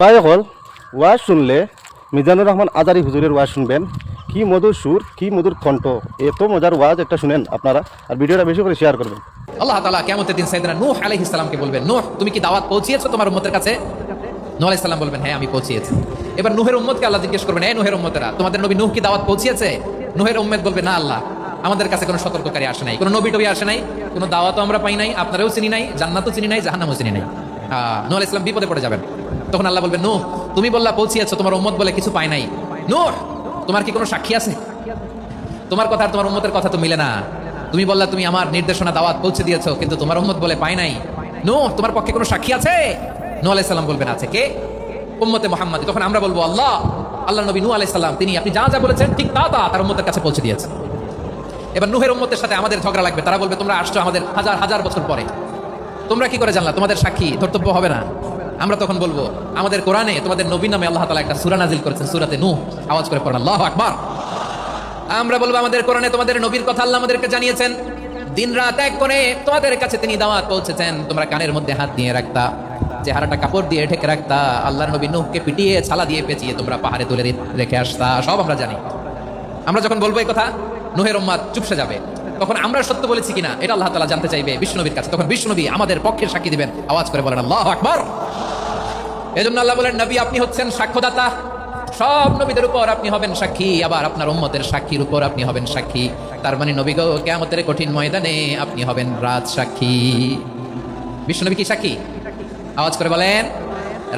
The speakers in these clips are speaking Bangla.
তাই হল ওয়াজ শুনলে মিজানুর রহমান আজারি হুজুরের ওয়াজ শুনবেন। কি মধুর সুর, কি মধুর কণ্ঠ, এত মজার ওয়াজ একটা শুনেন আপনারা, আর ভিডিওটা বেশি করে শেয়ার করবেন। আল্লাহ তাআলা কিয়ামতের দিন সাইয়েদনা নূহ আলাইহিস সালামকে বলবেন, নূহ তুমি কি দাওয়াত পৌঁছিয়েছো তোমার উম্মতের কাছে? নূহ আলাইহিস সালাম বলবেন, হ্যাঁ আমি পৌঁছিয়েছি। এবার নূহের উম্মতকে আল্লাহ জিজ্ঞেস করবেন, এই নূহের উম্মতেরা তোমাদের নবী নূহ কি দাওয়াত পৌঁছিয়েছে? নূহের উম্মত বলবে, না আল্লাহ, আমাদের কাছে কোনো সতর্ককারী আসে নাই, কোনো নবী টবি আসে নাই, কোনো দাওয়াতও আমরা পাই নাই, আপনারাও চিনি নাই, জান্নাতও চিনি নাই, জাহান্নামও চিনি নাই। নূহ আলাইহিস সালাম বিপদে পড়ে যাবেন। তখন আল্লাহ বলবেন, নূহ তুমি বললা পৌঁছিয়েছো, তোমার উম্মত বলে কিছু পায় নাই। নূহ তোমার কি কোনো সাক্ষী আছে? তোমার কথা আর তোমার উম্মতের কথা তো মিলে না। তুমি বললা তুমি আমার নির্দেশনা দাওয়াত পৌঁছে দিয়েছো, কিন্তু তোমার উম্মত বলে পায় নাই। নূহ তোমার পক্ষে কোনো সাক্ষী আছে? নূহ আলাইহিস সালাম বলবেন, আছে। কে? উম্মতে মুহাম্মাদী। তখন আমরা বলবো, আল্লাহ নবী নূহ আলাইহিস সালাম তিনি আপনি যা যা বলেছেন ঠিক তা তা তার উম্মতের কাছে পৌঁছে দিয়েছেন। এবার নূহের উম্মতের সাথে আমাদের ঝগড়া লাগবে। তারা বলবে, তোমরা আসছো আমাদের হাজার হাজার বছর পরে, তোমরা কি করে জানলা? তোমাদের সাক্ষী ধর্তব্য হবে না? আমরা তখন বলবো, আমাদের কোরআনে তোমাদের নবীর নামে আল্লাহ তাআলা একটা সূরা নাজিল করেছেন, সূরাতে নূহ। আওয়াজ করে পড়েন আল্লাহু আকবার। আমরা বলবো, আমাদের কোরআনে তোমাদের নবীর কথা আল্লাহ আমাদেরকে জানিয়েছেন, দিন রাত এক করে তোমাদের কাছে তিনি দাওয়াত পৌঁছেছেন। তোমরা কানের মধ্যে হাত দিয়ে রাখতা, চেহারাটা কাপড় দিয়ে ঢেকে রাখতা, আল্লাহর নবী নূহকে পিটিয়ে ছালা দিয়ে পেঁচিয়ে তোমরা পাহাড়ে তুলে রেখে আসতা, সব আমরা জানি। আমরা যখন বলবো এই কথা, নূহের উম্মত চুপসে যাবে। তখন আমরা সত্য বলেছি কিনা এটা আল্লাহ তাআলা জানতে চাইবে বিশ্বনবীর কাছে। তখন বিশ্বনবী আমাদের পক্ষে সাক্ষী দিবেন। আওয়াজ করে বলেন আল্লাহু আকবার। এজন্য আল্লাহ বলেন, নবী আপনি হচ্ছেন সাক্ষ্যদাতা, সব নবীদের উপর আপনি হবেন সাক্ষী, আবার আপনার উম্মতের সাক্ষীর উপর আপনি হবেন সাক্ষী। তার মানে নবী গো কিয়ামতের কঠিন ময়দানে আপনি হবেন রাজ সাক্ষী। বিশ্বনবী কি সাক্ষী? আওয়াজ করে বলেন,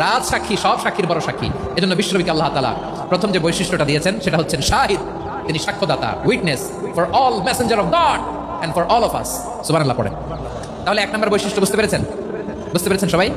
রাজ সাক্ষী, সব সাক্ষীর বড় সাক্ষী। এজন্য বিশ্বনবীকে আল্লাহ তাআলা প্রথম যে বৈশিষ্ট্যটা দিয়েছেন সেটা হচ্ছেন শাহিদ। তিনি সাক্ষ্যদাতা, witness for all messenger of God and for all of us. সুবহানাল্লাহ পড়েন। তাহলে এক নম্বর বৈশিষ্ট্য বুঝতে পেরেছেন? বুঝতে পেরেছেন সবাই?